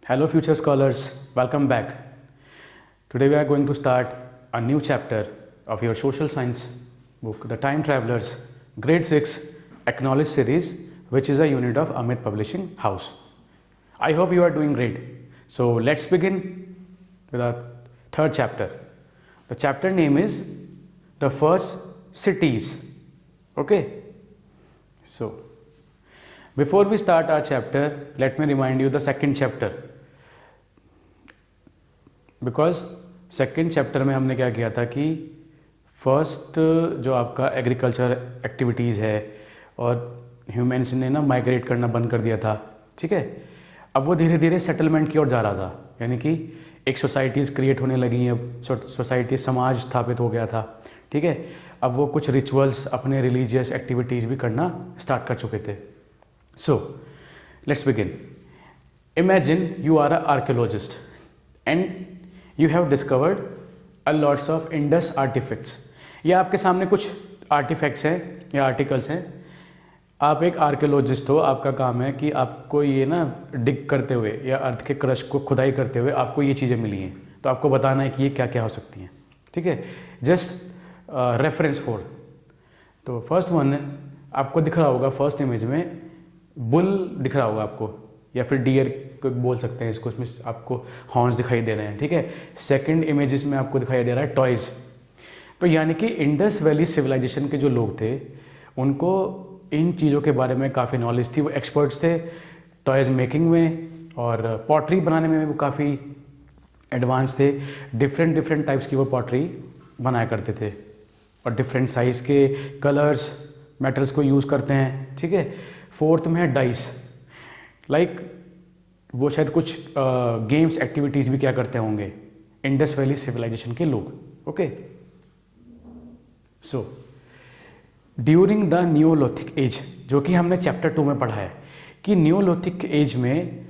Hello, future scholars, welcome back. Today, we are going to start a new chapter of your social science book, The Time Travelers, Grade 6 Acknowledged Series, which is a unit of Amit Publishing House. I hope you are doing great. So, let's begin with our third chapter. The chapter name is The First Cities. Okay? So, before we start our chapter, let me remind you the second chapter. Because second chapter में हमने क्या किया था कि first जो आपका agriculture activities है और ह्यूमंस ने ना माइग्रेट करना बंद कर दिया था, ठीक है। अब वो धीरे धीरे सेटलमेंट की ओर जा रहा था, यानी कि एक सोसाइटीज़ क्रिएट होने लगी हैं, अब सोसाइटी समाज स्थापित हो गया था, ठीक है। अब वो कुछ रिचुअल्स अपने रिलीजियस एक्टिविटीज़ भी करना स्टार्ट कर चुके थे। So let's begin. Imagine you are a archaeologist and you have discovered a lots of Indus artifacts। या आपके सामने कुछ आर्टिफैक्ट्स हैं या आर्टिकल्स हैं। आप एक आर्कियोलॉजिस्ट हो, आपका काम है कि आपको ये ना डिग करते हुए या अर्थ के क्रश को खुदाई करते हुए आपको ये चीज़ें मिली हैं, तो आपको बताना है कि ये क्या क्या हो सकती हैं, ठीक है। Just reference for. तो फर्स्ट वन आपको दिख रहा होगा, फर्स्ट इमेज में बुल दिख रहा होगा आपको, या फिर डियर को बोल सकते हैं इसको, इसमें आपको हॉर्न्स दिखाई दे रहे हैं, ठीक है। सेकंड इमेजेस में आपको दिखाई दे रहा है टॉयज। तो यानी कि इंडस वैली सिविलाइजेशन के जो लोग थे उनको इन चीज़ों के बारे में काफ़ी नॉलेज थी, वो एक्सपर्ट्स थे टॉयज मेकिंग में, और पॉटरी बनाने में वो काफ़ी एडवांस थे। डिफरेंट डिफरेंट टाइप्स की वो पॉटरी बनाया करते थे और डिफरेंट साइज़ के कलर्स मेटल्स को यूज़ करते हैं, ठीक है। फोर्थ में है डाइस, लाइक वो शायद कुछ गेम्स एक्टिविटीज़ भी क्या करते होंगे इंडस वैली सिविलाइजेशन के लोग, okay. So during the neolithic age, जो कि हमने चैप्टर 2 में पढ़ा है कि न्यूलिथिक एज में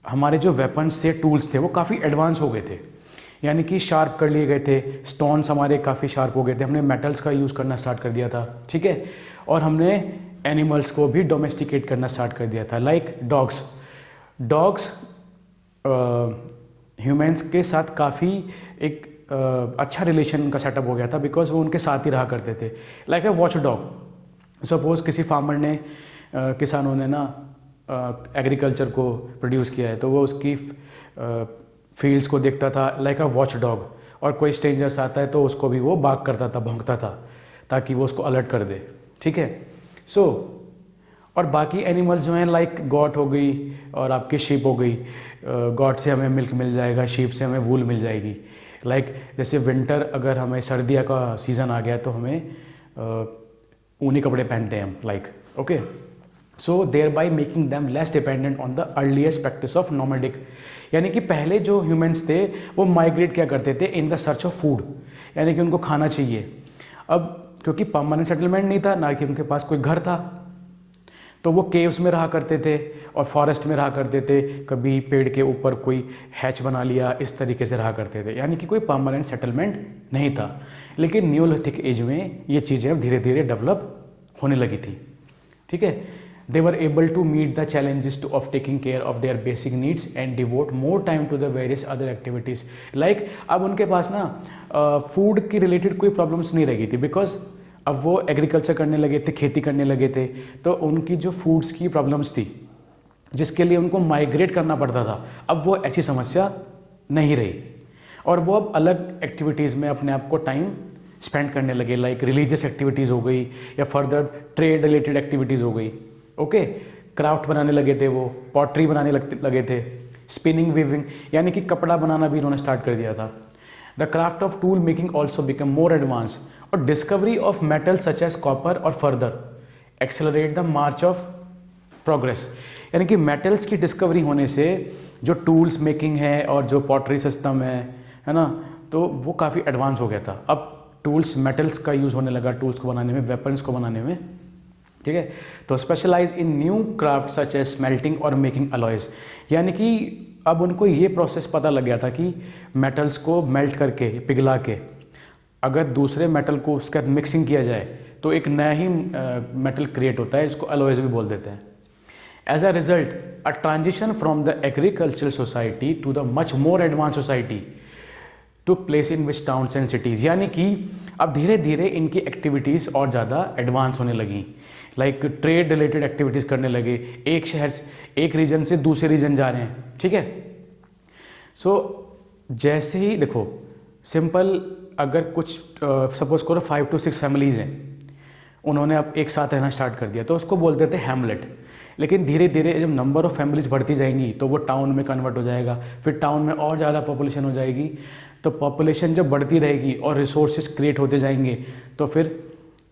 हमारे जो वेपन्स थे, टूल्स थे, वो काफ़ी एडवांस हो गए थे, यानी कि शार्प कर लिए गए थे। स्टोन्स हमारे काफ़ी शार्प हो गए थे, हमने मेटल्स का यूज़ करना स्टार्ट कर दिया था, ठीक है। और हमने एनिमल्स को भी डोमेस्टिकेट करना स्टार्ट कर दिया था, लाइक डॉग्स ह्यूमंस के साथ काफ़ी एक अच्छा रिलेशन का सेटअप हो गया था, बिकॉज वो उनके साथ ही रहा करते थे, like a watch dog. Suppose किसी फार्मर ने किसानों ने ना एग्रीकल्चर को प्रोड्यूस किया है, तो वो उसकी फील्ड्स को देखता था लाइक अ वॉच डॉग, और कोई स्ट्रेंजर्स आता है तो उसको भी वो बाग करता था, भौंकता था, ताकि वो उसको अलर्ट कर दे, ठीक है। सो और बाकी एनिमल्स जो हैं लाइक गॉट हो गई और आपकी शीप हो गई। गॉट से हमें मिल्क मिल जाएगा, शीप से हमें वूल मिल जाएगी। लाइक जैसे विंटर, अगर हमें सर्दियों का सीज़न आ गया तो हमें ऊनी कपड़े पहनते हैं हम, like, okay. So thereby making them less dependent on the earliest practice of nomadic, यानी कि पहले जो ह्यूमंस थे वो माइग्रेट क्या करते थे in the search of food, यानी कि उनको खाना चाहिए। अब क्योंकि परमानेंट सेटलमेंट नहीं था, ना कि उनके पास कोई घर था, तो वो केव्स में रहा करते थे और फॉरेस्ट में रहा करते थे, कभी पेड़ के ऊपर कोई हैच बना लिया, इस तरीके से रहा करते थे, यानी कि कोई परमानेंट सेटलमेंट नहीं था। लेकिन न्यूलिथिक एज में ये चीज़ें अब धीरे धीरे डेवलप होने लगी थी, ठीक है। They were able to meet the challenges to of taking care of their basic needs and devote more time to the various other activities. Like अब उनके पास ना फूड की रिलेटेड कोई प्रॉब्लम्स नहीं रह गई थी, बिकॉज अब वो एग्रीकल्चर करने लगे थे, खेती करने लगे थे, तो उनकी जो फूड्स की प्रॉब्लम्स थी जिसके लिए उनको माइग्रेट करना पड़ता था, अब वो ऐसी समस्या नहीं रही, और वो अब अलग एक्टिविटीज़ में अपने आप को टाइम स्पेंड करने लगे, लाइक रिलीजियस एक्टिविटीज़ हो गई या फर्दर ट्रेड रिलेटेड एक्टिविटीज़ हो गई, ओके। क्राफ्ट बनाने लगे थे, वो पॉटरी बनाने लगे थे, स्पिनिंग वीविंग, यानी कि कपड़ा बनाना भी उन्होंने स्टार्ट कर दिया था। The craft of tool making also become more advance, और discovery of metal such as copper और further accelerate the march of progress, यानी कि मेटल्स की डिस्कवरी होने से जो टूल्स मेकिंग है और जो पॉटरी सिस्टम है ना, तो वो काफ़ी एडवांस हो गया था। अब टूल्स मेटल्स का यूज़ होने लगा, टूल्स को बनाने में, वेपन्स को बनाने में, ठीक है। तो specialise in new craft such as smelting और मेकिंग अलॉयज, यानी कि अब उनको ये प्रोसेस पता लग गया था कि मेटल्स को मेल्ट करके, पिघला के, अगर दूसरे मेटल को उसका मिक्सिंग किया जाए तो एक नया ही मेटल क्रिएट होता है, इसको अलॉयज भी बोल देते हैं। As a result a transition from the agricultural society to the much more advance society to place in which towns and cities, यानी कि अब धीरे धीरे इनकी एक्टिविटीज़ और ज़्यादा एडवांस होने लगी। लाइक ट्रेड रिलेटेड एक्टिविटीज़ करने लगे, एक शहर एक रीजन से दूसरे रीजन जा रहे हैं, ठीक है। सो जैसे ही देखो सिंपल, अगर कुछ सपोज करो 5 to 6 फैमिलीज़ हैं, उन्होंने अब एक साथ रहना स्टार्ट कर दिया तो उसको बोलते थे हैमलेट। लेकिन धीरे धीरे जब नंबर ऑफ़ फैमिलीज़ बढ़ती जाएंगी तो वो टाउन में कन्वर्ट हो जाएगा, फिर टाउन में और ज़्यादा पॉपुलेशन हो जाएगी। तो पॉपुलेशन जब बढ़ती रहेगी और रिसोर्सेज क्रिएट होते जाएंगे तो फिर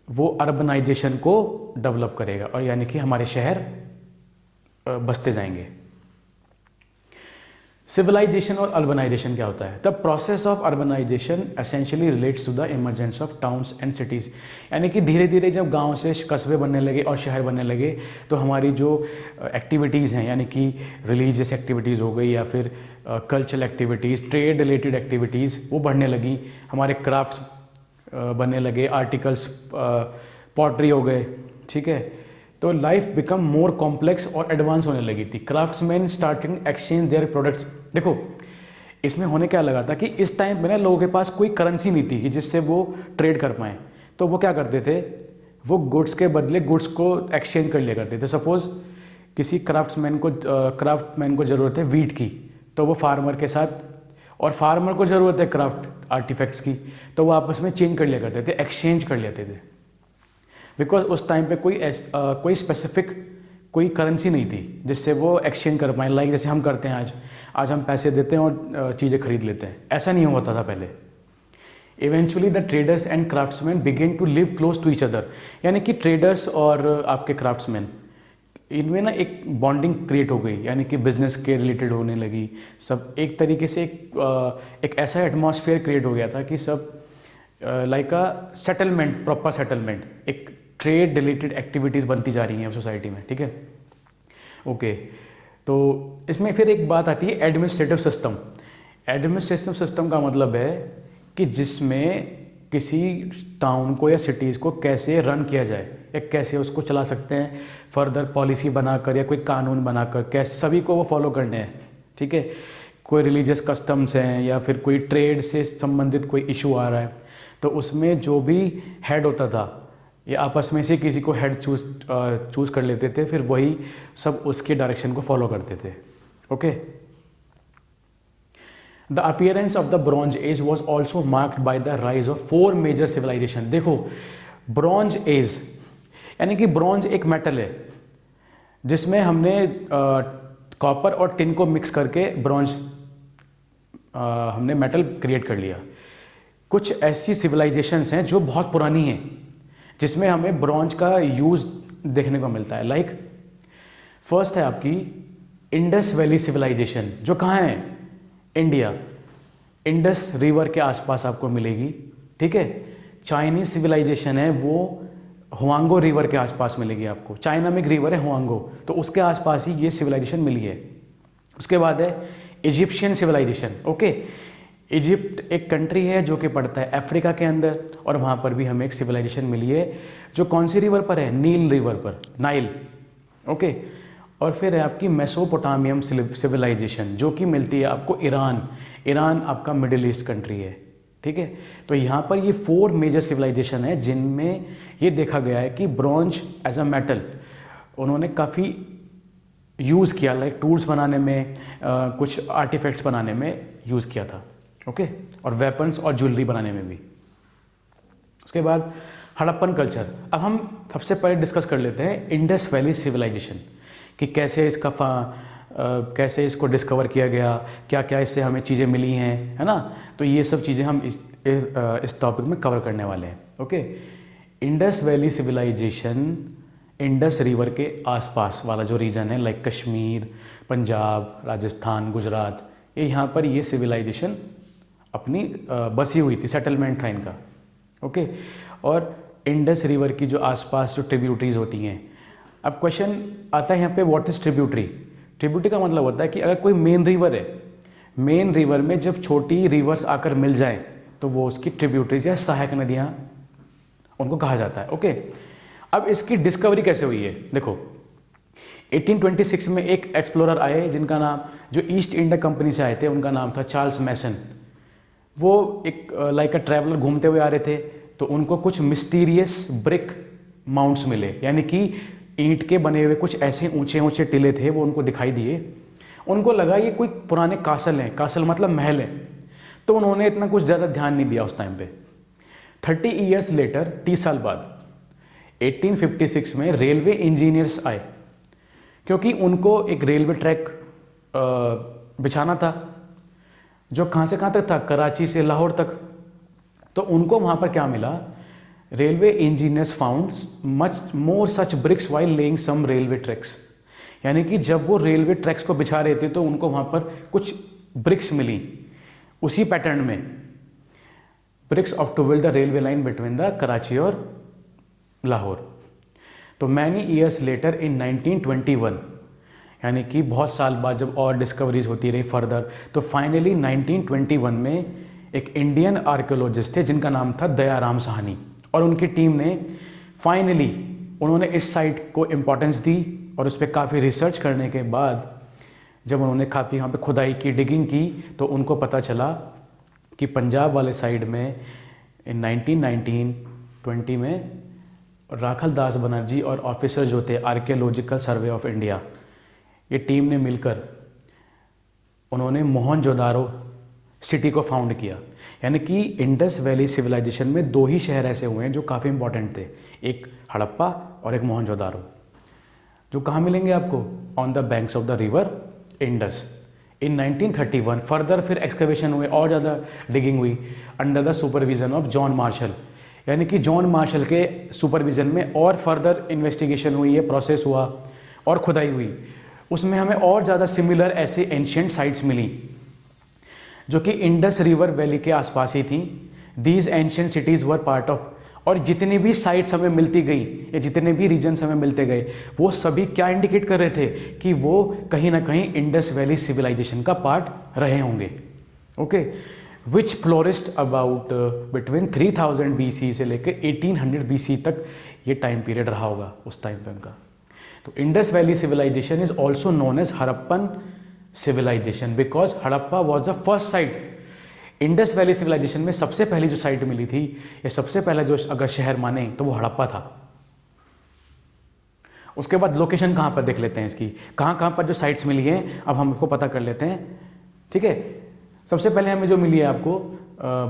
वो अर्बनाइजेशन को डेवलप करेगा, और यानी कि हमारे शहर बसते जाएंगे। सिविलाइजेशन और अर्बनाइजेशन क्या होता है? The process of urbanisation essentially relates to the emergence of towns and cities, यानी कि धीरे धीरे जब गांव से कस्बे बनने लगे और शहर बनने लगे तो हमारी जो एक्टिविटीज़ हैं, यानी कि रिलीजियस एक्टिविटीज़ हो गई या फिर cultural activities, trade related activities, वो बढ़ने लगी। हमारे क्राफ्ट्स बनने लगे, आर्टिकल्स, पॉटरी हो गए, ठीक है। तो लाइफ बिकम मोर कॉम्प्लेक्स और एडवांस होने लगी थी। Craftsman starting exchange their products. देखो इसमें होने क्या लगा था कि इस टाइम में ना लोगों के पास कोई करेंसी नहीं थी कि जिससे वो ट्रेड कर पाएँ, तो वो क्या करते थे, वो गुड्स के बदले गुड्स को एक्सचेंज कर लिया करते थे। सपोज किसी क्राफ्ट्समैन को ज़रूरत है वीट की, तो वो फार्मर के साथ, और फार्मर को ज़रूरत है क्राफ्ट आर्टिफैक्ट्स की, तो वो आपस में चेंज कर लिया करते थे, एक्सचेंज कर लेते थे। बिकॉज उस टाइम पे कोई स्पेसिफिक कोई करेंसी नहीं थी जिससे वो एक्सचेंज कर पाए। लाइक जैसे हम करते हैं आज हम पैसे देते हैं और चीज़ें खरीद लेते हैं, ऐसा नहीं होता था पहले। Eventually the traders and craftsman begin to live close to each other, यानी कि ट्रेडर्स और आपके क्राफ्ट्समैन, इनमें ना एक बॉन्डिंग क्रिएट हो गई, यानी कि बिजनेस के रिलेटेड होने लगी। सब एक तरीके से एक ऐसा एटमॉस्फेयर क्रिएट हो गया था कि सब like a settlement, proper settlement, एक ट्रेड रिलेटेड एक्टिविटीज़ बनती जा रही हैं सोसाइटी में, ठीक है। ओके, तो इसमें फिर एक बात आती है एडमिनिस्ट्रेटिव सिस्टम। एडमिनिस्ट्रेटिव सिस्टम का मतलब है कि जिसमें किसी टाउन को या सिटीज़ को कैसे रन किया जाए या कैसे उसको चला सकते हैं, फर्दर पॉलिसी बनाकर या कोई कानून बनाकर, कैसे सभी को वो फॉलो करने हैं, ठीक है। कोई रिलीजियस कस्टम्स हैं या फिर कोई ट्रेड से संबंधित कोई इशू आ रहा है, तो उसमें जो भी हेड होता था या आपस में से किसी को हेड चूज़ कर लेते थे, फिर वही सब उसके डायरेक्शन को फॉलो करते थे। Okay, the appearance of the bronze age was also marked by the rise of 4 major civilisation. देखो ब्रॉन्ज एज यानी कि ब्रॉन्ज एक मेटल है जिसमें हमने कॉपर और टिन को मिक्स करके ब्रॉन्ज हमने मेटल क्रिएट कर लिया। कुछ ऐसी सिविलाइजेशंस हैं जो बहुत पुरानी हैं जिसमें हमें ब्रॉन्ज का यूज़ देखने को मिलता है। लाइक फर्स्ट है आपकी इंडस वैली सिविलाइजेशन, जो कहाँ है, इंडिया, इंडस रिवर के आसपास आपको मिलेगी, ठीक है। चाइनीज सिविलाइजेशन है वो हुआंगो रिवर के आसपास मिलेगी आपको। चाइना में एक रिवर है हुआंगो, तो उसके आसपास ही ये सिविलाइजेशन मिली है। उसके बाद है इजिप्शियन सिविलाइजेशन। ओके, इजिप्ट एक कंट्री है जो कि पड़ता है अफ्रीका के अंदर, और वहाँ पर भी हमें एक सिविलाइजेशन मिली है जो कौन सी रिवर पर है, नील रिवर पर, नाइल। ओके, और फिर है आपकी मेसोपोटामियम सिविलाइजेशन जो कि मिलती है आपको ईरान। ईरान आपका मिडिल ईस्ट कंट्री है, ठीक है। तो यहाँ पर ये 4 मेजर सिविलाइजेशन है जिनमें ये देखा गया है कि ब्रॉन्ज एज अ मेटल उन्होंने काफ़ी यूज़ किया, लाइक टूल्स बनाने में, कुछ आर्टिफैक्ट्स बनाने में यूज़ किया था। ओके, और वेपन्स और ज्वेलरी बनाने में भी। उसके बाद हड़प्पन कल्चर। अब हम सबसे पहले डिस्कस कर लेते हैं इंडस वैली सिविलाइजेशन कि कैसे कैसे इसको डिस्कवर किया गया, क्या क्या इससे हमें चीज़ें मिली हैं, है ना। तो ये सब चीज़ें हम इस टॉपिक में कवर करने वाले हैं। Okay, Indus valley civilisation Indus river के आसपास वाला जो रीजन है, लाइक कश्मीर, पंजाब, राजस्थान, गुजरात, यहाँ पर ये सिविलाइजेशन अपनी बसी हुई थी, सेटलमेंट था इनका। ओके, और इंडस रिवर की जो आसपास जो ट्रिब्यूटरीज होती हैं। अब क्वेश्चन आता है यहाँ पे, व्हाट इज ट्रिब्यूटरी। ट्रिब्यूटरी का मतलब होता है कि अगर कोई मेन रिवर है, मेन रिवर में जब छोटी रिवर्स आकर मिल जाए तो वो उसकी ट्रिब्यूटरीज या सहायक नदियाँ उनको कहा जाता है। ओके, अब इसकी डिस्कवरी कैसे हुई है, देखो 1826 में एक एक्सप्लोरर आए जिनका नाम, जो ईस्ट इंडिया कंपनी से आए थे, उनका नाम था चार्ल्स मैसन। वो एक लाइक अ ट्रैवलर घूमते हुए आ रहे थे, तो उनको कुछ मिस्टीरियस ब्रिक माउंट्स मिले, यानी कि ईंट के बने हुए कुछ ऐसे ऊंचे ऊंचे टिले थे, वो उनको दिखाई दिए। उनको लगा ये कोई पुराने कासल हैं, कासल मतलब महल है, तो उन्होंने इतना कुछ ज़्यादा ध्यान नहीं दिया उस टाइम पे। 30 ईयर्स लेटर, 30 साल बाद 1856 में रेलवे इंजीनियर्स आए, क्योंकि उनको एक रेलवे ट्रैक बिछाना था, जो कहाँ से कहाँ तक था, कराची से लाहौर तक। तो उनको वहाँ पर क्या मिला, railway engineers found much more such bricks while laying some railway tracks, यानी कि जब वो रेलवे ट्रैक्स को बिछा रहे थे तो उनको वहाँ पर कुछ ब्रिक्स मिली उसी पैटर्न में, bricks of to build the railway line between the Karachi और लाहौर। तो मैनी ईयर्स लेटर इन 1921, यानी कि बहुत साल बाद जब और डिस्कवरीज होती रही फर्दर, तो फाइनली 1921 में एक इंडियन आर्कियोलॉजिस्ट थे जिनका नाम था दयाराम साहनी, और उनकी टीम ने फाइनली उन्होंने इस साइट को इम्पोर्टेंस दी, और उस पर काफ़ी रिसर्च करने के बाद जब उन्होंने काफ़ी यहाँ पे खुदाई की, डिगिंग की, तो उनको पता चला कि पंजाब वाले साइड में इन 1919-20 में राखल दास बनर्जी और ऑफिसर जो थे आर्कियोलॉजिकल सर्वे ऑफ इंडिया, ये टीम ने मिलकर उन्होंने मोहनजोदारो सिटी को फाउंड किया। यानी कि इंडस वैली सिविलाइजेशन में 2 ही शहर ऐसे हुए हैं जो काफ़ी इंपॉर्टेंट थे, एक हड़प्पा और एक मोहनजोदारो, जो कहाँ मिलेंगे आपको, on the banks of the river Indus. In 1931 further फिर एक्सकवेशन हुए और ज़्यादा डिगिंग हुई under the supervision of John Marshall, यानी कि जॉन मार्शल के सुपरविजन में और फर्दर इन्वेस्टिगेशन हुई, ये प्रोसेस हुआ और खुदाई हुई। उसमें हमें और ज़्यादा सिमिलर ऐसे एंशियंट साइट्स मिली जो कि इंडस रिवर वैली के आसपास ही थी। These ancient cities were part of, और जितनी भी साइट्स हमें मिलती गई या जितने भी रीजन्स हमें मिलते गए, वो सभी क्या इंडिकेट कर रहे थे कि वो कहीं ना कहीं इंडस वैली सिविलाइजेशन का पार्ट रहे होंगे। Okay, which flourished about between 3000 BC से लेकर 1800 BC तक ये टाइम पीरियड रहा होगा उस टाइम पे उनका। तो Indus valley civilisation is also known as Harappan civilisation because Harappa was the first site. Indus valley civilisation में सबसे पहली जो साइट मिली थी, या सबसे पहला जो अगर शहर माने तो वो हड़प्पा था। उसके बाद लोकेशन कहाँ पर देख लेते हैं इसकी, कहाँ पर जो साइट्स मिली हैं अब हम इसको पता कर लेते हैं। ठीक है, सबसे पहले हमें जो मिली है आपको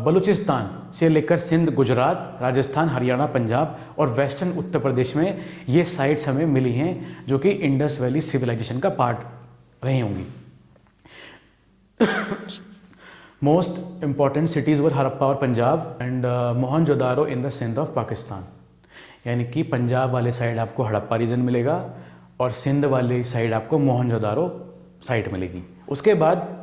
बलूचिस्तान से लेकर सिंध, गुजरात, राजस्थान, हरियाणा, पंजाब और वेस्टर्न उत्तर प्रदेश में ये साइट्स हमें मिली हैं जो कि इंडस वैली सिविलाइजेशन का पार्ट रही होंगी। Most important cities were Harappa और Punjab and Mohenjodaro in the Sindh of Pakistan, यानी कि पंजाब वाले साइड आपको हड़प्पा रीजन मिलेगा और सिंध वाली साइड आपको मोहनजोदारो साइट मिलेगी। उसके बाद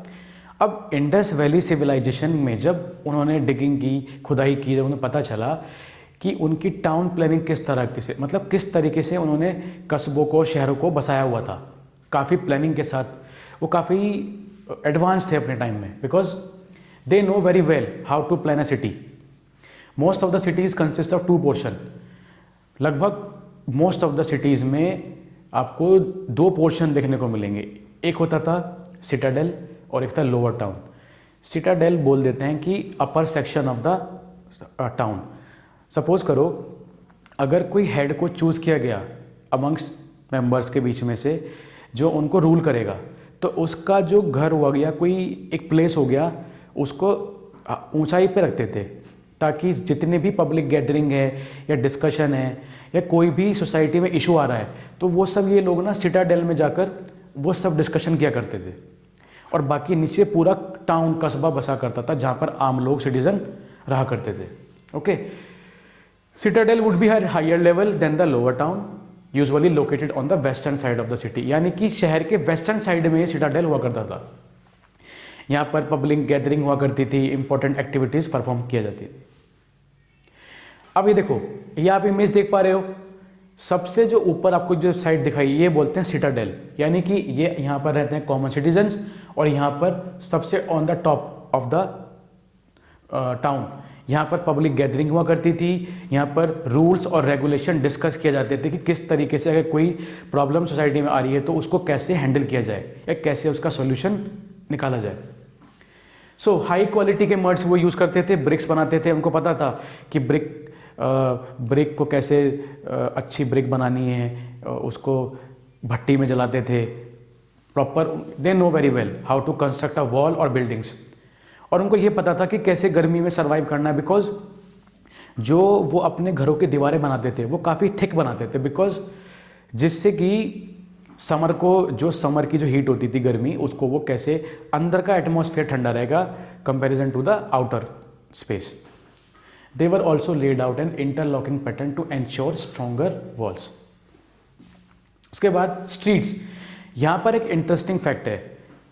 अब इंडस वैली सिविलाइजेशन में जब उन्होंने डिगिंग की, खुदाई की, जब उन्हें पता चला कि उनकी टाउन प्लानिंग किस तरह से, मतलब किस तरीके से उन्होंने कस्बों को, शहरों को बसाया हुआ था, काफ़ी प्लानिंग के साथ, वो काफ़ी एडवांस थे अपने टाइम में, because they know very well how to plan a city. Most of the cities consist of 2 portion. लगभग मोस्ट ऑफ द सिटीज़ में आपको 2 पोर्शन देखने को मिलेंगे। एक होता था सिटाडेल और एक था लोअर टाउन। सिटाडेल बोल देते हैं कि upper section of the town. Suppose करो अगर कोई हेड को चूज़ किया गया अमंग्स मेंबर्स के बीच में से जो उनको रूल करेगा, तो उसका जो घर हुआ या कोई एक प्लेस हो गया उसको ऊंचाई पे रखते थे, ताकि जितने भी पब्लिक गैदरिंग है या डिस्कशन है या कोई भी सोसाइटी में इशू आ रहा है, तो वो सब ये लोग ना सिटाडेल में जाकर वो सब डिस्कशन किया करते थे, और बाकी नीचे पूरा टाउन, कस्बा बसा करता था जहाँ पर आम लोग, सिटीजन रहा करते थे। Okay, citadel would be higher level than the lower town, usually located on the western side of the city, यानी कि शहर के वेस्टर्न साइड में सिटाडेल हुआ करता था। यहाँ पर पब्लिक गैदरिंग हुआ करती थी, इंपॉर्टेंट एक्टिविटीज परफॉर्म किया जाती थी। अब ये देखो, ये आप इमेज देख पा रहे हो, सबसे जो ऊपर आपको जो साइड दिखाई ये बोलते हैं सिटाडेल, यानी कि ये यहाँ पर रहते हैं कॉमन सिटीजन्स, और यहाँ पर सबसे on the top of the town यहाँ पर पब्लिक गैदरिंग हुआ करती थी, यहाँ पर रूल्स और रेगुलेशन डिस्कस किए जाते थे कि किस तरीके से अगर कोई प्रॉब्लम सोसाइटी में आ रही है तो उसको कैसे हैंडल किया जाए या कैसे उसका सोल्यूशन निकाला जाए। सो हाई क्वालिटी के मड्स वो यूज़ करते थे, ब्रिक्स बनाते थे, उनको पता था कि ब्रिक को कैसे अच्छी ब्रिक बनानी है, उसको भट्टी में जलाते थे proper. They know very well how to construct a wall और बिल्डिंग्स, और उनको ये पता था कि कैसे गर्मी में सर्वाइव करना है, बिकॉज जो वो अपने घरों की दीवारें बनाते थे वो काफ़ी थिक बनाते थे, बिकॉज जिससे कि समर की जो हीट होती थी, गर्मी, उसको वो कैसे अंदर का एटमॉस्फेयर ठंडा रहेगा comparison to the outer space. They were also laid out an interlocking pattern to ensure stronger walls. उसके बाद स्ट्रीट्स, यहाँ पर एक इंटरेस्टिंग फैक्ट है,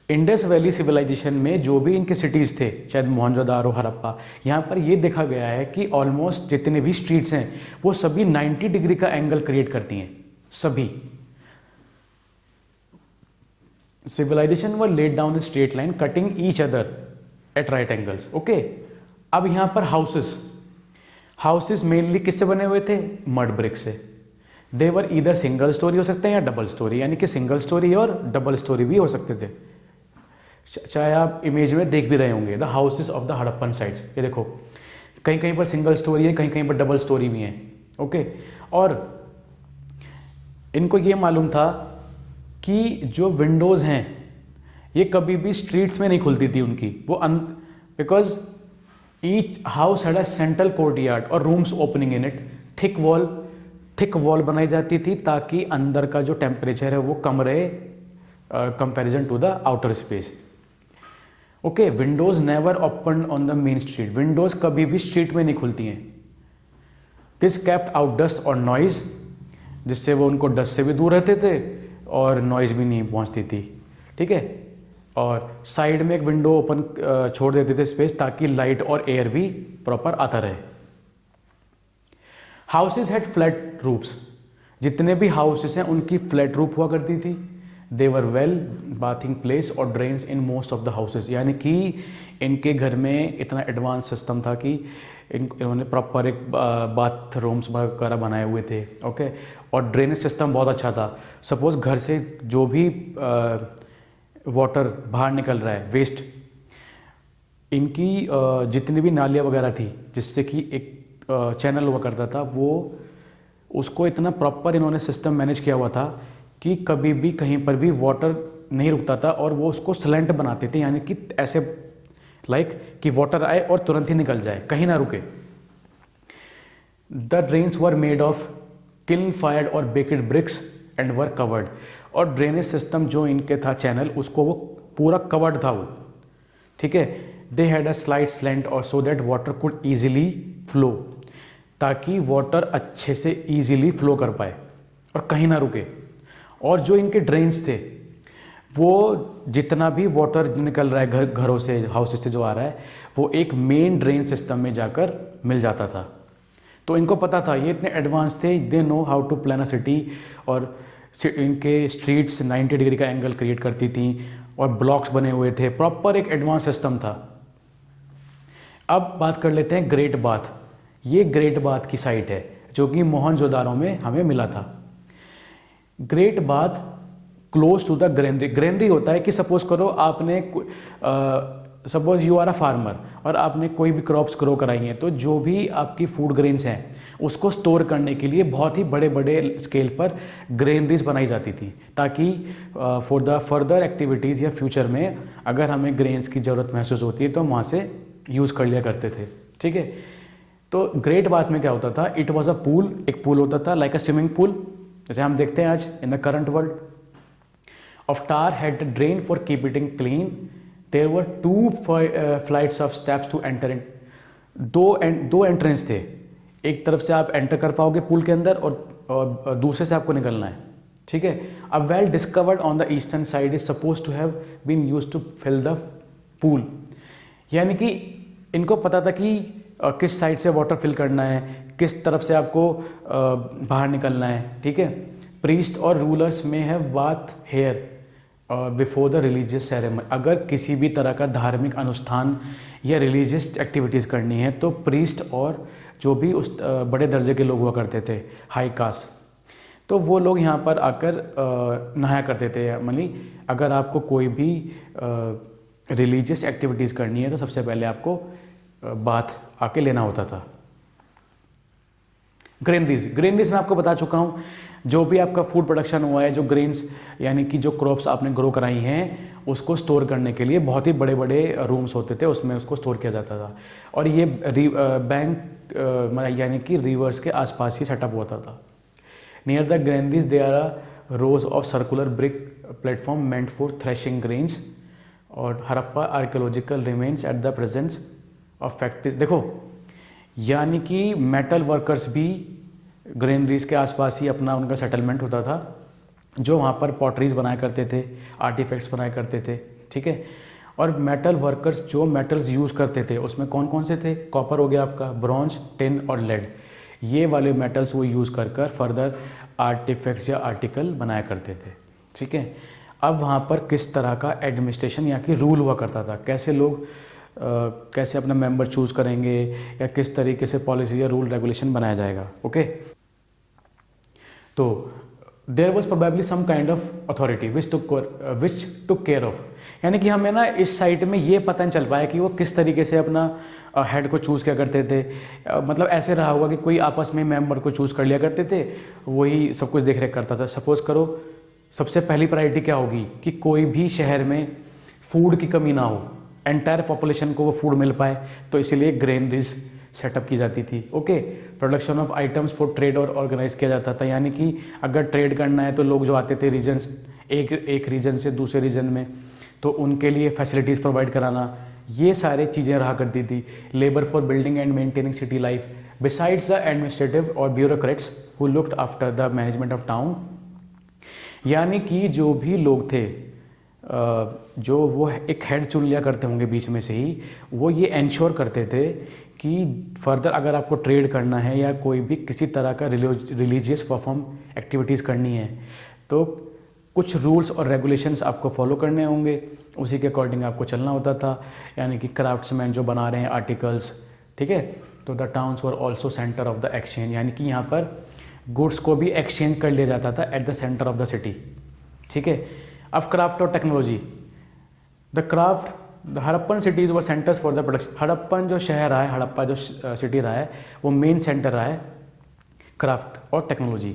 इंडस वैली सिविलाइजेशन में जो भी इनके सिटीज़ थे, शायद मोहनजोदारो, हड़प्पा, यहाँ पर ये देखा गया है कि ऑलमोस्ट जितने भी स्ट्रीट्स हैं वो सभी 90 डिग्री का एंगल क्रिएट करती हैं, सभी। Civilisation were laid down the straight line cutting each other at right angles. Okay, अब यहाँ पर हाउसेस मेनली किससे बने हुए थे? मड ब्रिक से। देवर ईदर सिंगल स्टोरी हो सकते हैं या डबल स्टोरी, यानी कि सिंगल स्टोरी और डबल स्टोरी भी हो सकते थे। चाहे आप इमेज में देख भी रहे होंगे the houses of the Harappan sites, ये देखो कहीं कहीं पर सिंगल स्टोरी है, कहीं कहीं पर डबल स्टोरी भी है। ओके, और इनको ये मालूम था कि जो विंडोज़ हैं ये कभी भी स्ट्रीट्स में नहीं खुलती थी उनकी, वो because each house had a central courtyard और rooms opening in it. Thick wall बनाई जाती थी ताकि अंदर का जो टेम्परेचर है वो कम रहे comparison to the outer space. Okay, windows never open on the main street, windows कभी भी स्ट्रीट में नहीं खुलती हैं। दिस केप्ट आउट डस्ट और नॉइज, जिससे वो उनको डस्ट से भी दूर रहते थे और नॉइज भी नहीं पहुंचती थी। ठीक है, और साइड में एक विंडो ओपन छोड़ देते थे स्पेस, ताकि लाइट और एयर भी प्रॉपर आता रहे। हाउसेज हैड फ्लैट रूफ्स, जितने भी हाउसेस हैं उनकी फ्लैट रूफ हुआ करती थी। They were well bathing place और drains in most of the houses, यानी कि इनके घर में इतना एडवांस सिस्टम था कि इन्होंने प्रॉपर एक बाथरूम्स वगैरह बनाए हुए थे। ओके, और ड्रेनेज सिस्टम बहुत अच्छा था। सपोज घर से जो भी वाटर बाहर निकल रहा है, वेस्ट, इनकी जितनी भी नालियाँ वगैरह थी, जिससे कि एक चैनल हुआ करता था, वो उसको इतना प्रॉपर इन्होंने सिस्टम मैनेज किया हुआ था कि कभी भी कहीं पर भी वाटर नहीं रुकता था, और वो उसको स्लैंट बनाते थे, यानी कि ऐसे कि वाटर आए और तुरंत ही निकल जाए, कहीं ना रुके। The drains were made of kiln fired और baked bricks and were covered, और ड्रेनेज सिस्टम जो इनके था चैनल, उसको वो पूरा कवर्ड था वो। ठीक है, they had a slight slant और so that water could easily flow, ताकि वाटर अच्छे से ईजिली फ्लो कर पाए और कहीं ना रुके। और जो इनके ड्रेन्स थे, वो जितना भी वाटर निकल रहा है घरों से, हाउसेस से जो आ रहा है, वो एक मेन ड्रेन सिस्टम में जाकर मिल जाता था। तो इनको पता था, ये इतने एडवांस थे, they know how to plan a city, और इनके स्ट्रीट्स 90 डिग्री का एंगल क्रिएट करती थी और ब्लॉक्स बने हुए थे, प्रॉपर एक एडवांस सिस्टम था। अब बात कर लेते हैं ग्रेट बाथ। ये ग्रेट बाथ की साइट है जो कि मोहनजोदारो में हमें मिला था। Great bath close to the granary. Granary होता है कि सपोज करो आपने suppose you are a farmer और आपने कोई भी क्रॉप्स ग्रो कराई हैं, तो जो भी आपकी फूड ग्रेन्स हैं उसको स्टोर करने के लिए बहुत ही बड़े बड़े स्केल पर ग्रेनरीज बनाई जाती थी, ताकि फॉर द फर्दर एक्टिविटीज़ या फ्यूचर में अगर हमें ग्रेन्स की ज़रूरत महसूस होती है तो वहाँ से यूज़ कर लिया करते थे। ठीक है, तो ग्रेट बाथ में क्या होता था, इट वॉज अ पूल, एक पूल होता था लाइक अ स्विमिंग पूल, जैसे हम देखते हैं आज in the current world, of tar had drain for keep it clean. There were 2 flights of steps to enter in. दो एंट्रेंस थे, एक तरफ से आप एंटर कर पाओगे पूल के अंदर और दूसरे से आपको निकलना है। ठीक है, a well discovered on the eastern side is suppose to have been used to fill the pool, यानी कि इनको पता था कि किस साइड से वाटर फिल करना है, किस तरफ से आपको बाहर निकलना है। ठीक है, प्रीस्ट और रूलर्स में have bath here before the religious ceremony, अगर किसी भी तरह का धार्मिक अनुष्ठान या रिलीजियस एक्टिविटीज़ करनी है तो प्रीस्ट और जो भी उस बड़े दर्जे के लोग हुआ करते थे, हाई कास्ट, तो वो लोग यहाँ पर आकर नहाया करते थे। मतलब अगर आपको कोई भी रिलीजियस एक्टिविटीज़ करनी है तो सबसे पहले आपको बाथ आके लेना होता था। ग्रेनरीज मैं आपको बता चुका हूँ, जो भी आपका फूड प्रोडक्शन हुआ है, जो ग्रेन्स यानी कि जो क्रॉप्स आपने ग्रो कराई हैं उसको स्टोर करने के लिए बहुत ही बड़े बड़े रूम्स होते थे, उसमें उसको स्टोर किया जाता था। और ये बैंक यानी कि रिवर्स के आसपास ही सेटअप होता था। Near the granaries they are a rows of circular brick platform meant for threshing grains. और Harappa archaeological remains at the presence of factories. देखो यानी कि मेटल वर्कर्स भी ग्रेनरीज के आसपास ही अपना उनका सेटलमेंट होता था, जो वहाँ पर पॉटरीज बनाया करते थे, आर्टिफैक्ट्स बनाया करते थे, ठीक है। और मेटल वर्कर्स जो मेटल्स यूज़ करते थे उसमें कौन कौन से थे? कॉपर हो गया आपका, ब्रॉन्ज, टिन और लेड, ये वाले मेटल्स वो यूज़ कर फर्दर आर्टिफैक्ट्स या आर्टिकल बनाया करते थे, ठीक है। अब वहाँ पर किस तरह का एडमिनिस्ट्रेशन या कि रूल हुआ करता था, कैसे लोग कैसे अपना मेंबर चूज़ करेंगे या किस तरीके से पॉलिसी या रूल रेगुलेशन बनाया जाएगा, ओके। तो there was probably some kind of authority which took care of, यानी कि हमें ना इस साइट में ये पता नहीं चल पाया कि वो किस तरीके से अपना हेड को चूज़ किया करते थे। मतलब ऐसे रहा हुआ कि कोई आपस में मेंबर को चूज़ कर लिया करते थे, वही सब कुछ देख रेख करता था। सपोज करो सबसे पहली प्रायोरिटी क्या होगी कि कोई भी शहर में फूड की कमी ना हो, एंटायर पॉपुलेशन को वो फूड मिल पाए, तो इसीलिए ग्रेनरीज सेटअप की जाती थी, okay. Production of items for trade और ऑर्गेनाइज किया जाता था, यानी कि अगर ट्रेड करना है तो लोग जो आते थे रीजन्स, एक रीजन से दूसरे रीजन में, तो उनके लिए फैसिलिटीज़ प्रोवाइड कराना, ये सारी चीज़ें रहा करती थी। Labour for building and maintaining city life besides the administrative और bureaucrats who looked after the management of town, यानी कि जो भी लोग थे जो वो एक हेड चुन लिया करते होंगे बीच में से ही, वो ये इंश्योर करते थे कि फर्दर अगर आपको ट्रेड करना है या कोई भी किसी तरह का रिलीजियस परफॉर्म एक्टिविटीज़ करनी है तो कुछ रूल्स और रेगुलेशंस आपको फॉलो करने होंगे, उसी के अकॉर्डिंग आपको चलना होता था। यानी कि क्राफ्ट्समैन जो बना रहे हैं आर्टिकल्स, ठीक है, तो the towns were also centre of the exchange, यानी कि यहाँ पर गुड्स को भी एक्सचेंज कर लिया जाता था at the centre of the city, ठीक है। अब क्राफ्ट और technology, the Harappan cities were centres for the production. Harappan जो शहर रहा है, हड़प्पा जो सिटी रहा है, वो मेन सेंटर रहा है क्राफ्ट और technology.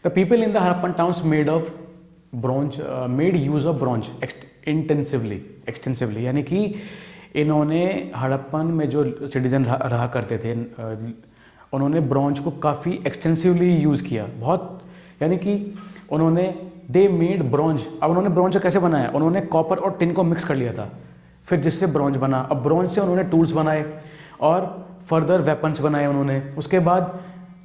The people in the Harappan towns made use of bronze extensively, यानी कि इन्होंने हड़प्पन में जो सिटीजन रहा करते थे उन्होंने ब्रॉन्ज को काफ़ी एक्सटेंसिवली यूज़ किया, बहुत, यानी कि उन्होंने दे मेड ब्रॉन्ज। अब उन्होंने ब्रॉन्ज कैसे बनाया? उन्होंने कॉपर और टिन को मिक्स कर लिया था, फिर जिससे ब्रॉन्ज बना। अब ब्रॉन्ज से उन्होंने टूल्स बनाए और फर्दर वेपन्स बनाए उन्होंने। उसके बाद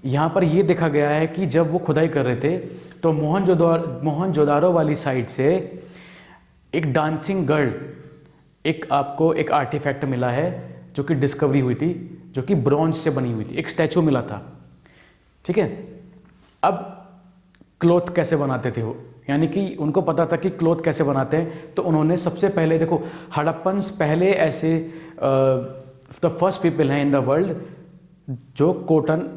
यहाँ पर ये देखा गया है कि जब वो खुदाई कर रहे थे तो मोहनजोदारो वाली साइड से एक डांसिंग गर्ल, एक आपको एक आर्टिफैक्ट मिला है जो कि डिस्कवरी हुई थी, जो कि ब्रॉन्ज से बनी हुई थी, एक स्टैचू मिला था, ठीक है। अब क्लॉथ कैसे बनाते थे वो, यानी कि उनको पता था कि क्लॉथ कैसे बनाते हैं, तो उन्होंने सबसे पहले, देखो हड़प्पन्स पहले ऐसे द फर्स्ट पीपल हैं इन द वर्ल्ड जो कॉटन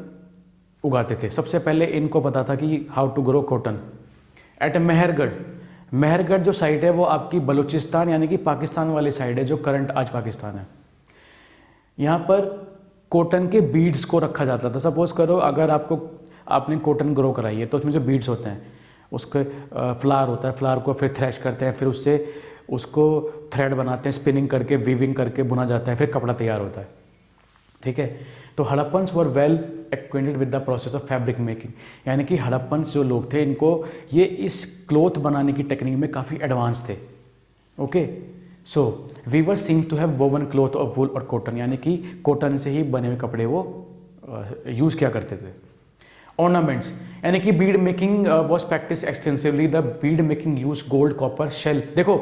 उगाते थे। सबसे पहले इनको पता था कि how to grow cotton at Mehrgarh जो साइड है वो आपकी बलूचिस्तान यानी कि पाकिस्तान वाली साइड है, जो करंट आज पाकिस्तान है। यहाँ पर कॉटन के बीड्स को रखा जाता था। सपोज करो अगर आपने कॉटन ग्रो कराई है तो उसमें जो बीड्स होते हैं, उसके फ्लावर होता है, फ्लावर को फिर थ्रेश करते हैं, फिर उससे उसको थ्रेड बनाते हैं, स्पिनिंग करके वीविंग करके बुना जाता है, फिर कपड़ा तैयार होता है, ठीक है। तो Harappans were well acquainted with the process of fabric making, यानी कि हड़प्पन्स जो लोग थे इनको ये इस क्लॉथ बनाने की टेक्निक में काफ़ी एडवांस थे, okay. So weavers seem to have woven cloth of wool और कॉटन, यानी कि कॉटन से ही बने हुए कपड़े वो यूज़ किया करते थे। ऑर्नामेंट्स, यानी कि bead making was practice extensively. The bead making use gold, copper, shell. देखो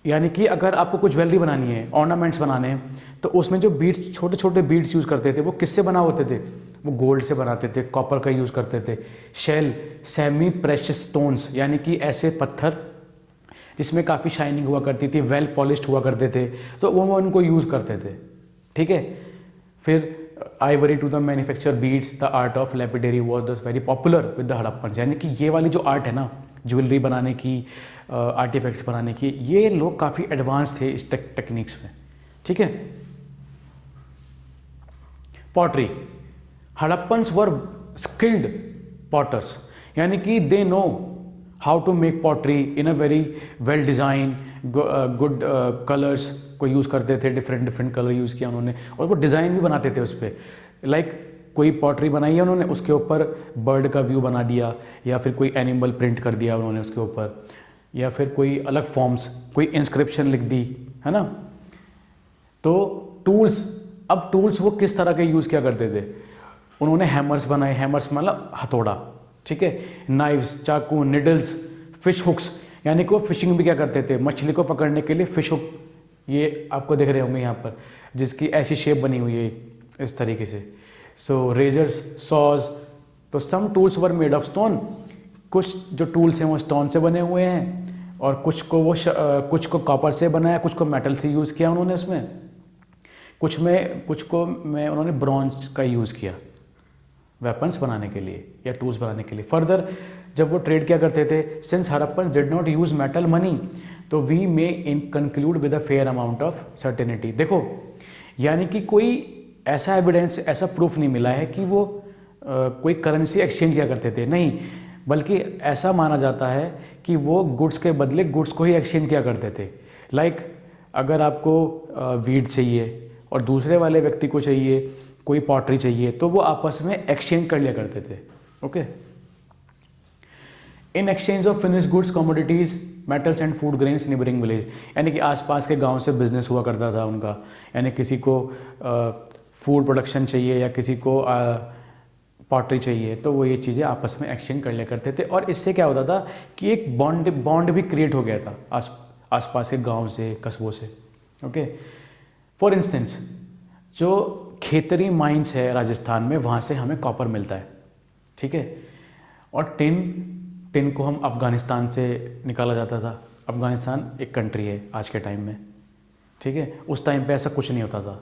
यानी कि अगर आपको कुछ ज्वेलरी बनानी है, ऑर्नामेंट्स बनाने हैं, तो उसमें जो बीड्स, छोटे छोटे बीड्स यूज़ करते थे, वो किससे बना होते थे? वो गोल्ड से बनाते थे, कॉपर का यूज़ करते थे। शेल, सेमी प्रेशियस स्टोन्स, यानी कि ऐसे पत्थर जिसमें काफ़ी शाइनिंग हुआ करती थी, वेल पॉलिश्ड हुआ करते थे, तो वो उनको यूज़ करते थे। ठीक है। फिर ivory to the manufacture beads, the art of lapidary was thus very popular with the Harappans. यानी कि ये वाली जो आर्ट है ना, ज्वेलरी बनाने की, आर्टिफैक्ट्स बनाने की, ये लोग काफ़ी एडवांस थे इस टेक्निक्स में। ठीक है। Pottery, Harappans were skilled potters, यानी कि they know how to make pottery in a very well design, good colours को यूज़ करते थे, डिफरेंट कलर यूज़ किया उन्होंने, और वो डिज़ाइन भी बनाते थे उस पर। लाइक कोई पॉटरी बनाई है उन्होंने, उसके ऊपर बर्ड का व्यू बना दिया, या फिर कोई एनिमल प्रिंट कर दिया उन्होंने उसके ऊपर, या फिर कोई अलग फॉर्म्स, कोई इंस्क्रिप्शन लिख दी, है ना। तो टूल्स, अब टूल्स वो किस तरह के यूज़ किया करते थे, उन्होंने हैमर्स बनाए, हैमर्स मतलब हथौड़ा, ठीक है, नाइव्स, चाकू, निडल्स, फिश हुक्स, यानी कि वो फिशिंग भी क्या करते थे, मछली को पकड़ने के लिए फिश हुक, ये आपको देख रहे होंगे यहाँ पर, जिसकी ऐसी शेप बनी हुई है इस तरीके से। सो रेजर्स, सॉज, तो some tools were made of stone, कुछ जो टूल्स हैं वो स्टोन से बने हुए हैं, और कुछ को कॉपर से बनाया, कुछ को मेटल से यूज़ किया उन्होंने उसमें, कुछ को उन्होंने ब्रॉन्ज का यूज़ किया वेपन्स बनाने के लिए या टूल्स बनाने के लिए। फर्दर जब वो ट्रेड क्या करते थे, since Harappan did not use metal money, तो we may in conclude with a fair amount of certainty. देखो, यानी कि कोई ऐसा एविडेंस, ऐसा प्रूफ नहीं मिला है कि वो कोई करेंसी एक्सचेंज किया करते थे, नहीं, बल्कि ऐसा माना जाता है कि वो गुड्स के बदले गुड्स को ही एक्सचेंज किया करते थे। लाइक अगर आपको वीट चाहिए और दूसरे वाले व्यक्ति को चाहिए कोई पॉटरी चाहिए, तो वो आपस में एक्सचेंज कर लिया करते थे। Okay. In exchange of finish goods, commodities, metals and food grains neighbouring village, यानी कि आसपास के गांव से बिजनेस हुआ करता था उनका, यानी किसी को फूड प्रोडक्शन चाहिए या किसी को पॉटरी चाहिए, तो वो ये चीज़ें आपस में एक्सचेंज कर लिया करते थे। और इससे क्या होता था कि एक बॉन्ड भी क्रिएट हो गया था आसपास के गाँव से, कस्बों से। ओके। फॉर इंस्टेंस, जो खेतरी माइंस है राजस्थान में, वहाँ से हमें कॉपर मिलता है, ठीक है। और टिन को हम अफ़गानिस्तान से निकाला जाता था। अफ़गानिस्तान एक कंट्री है आज के टाइम में, ठीक है। उस टाइम पे ऐसा कुछ नहीं होता था,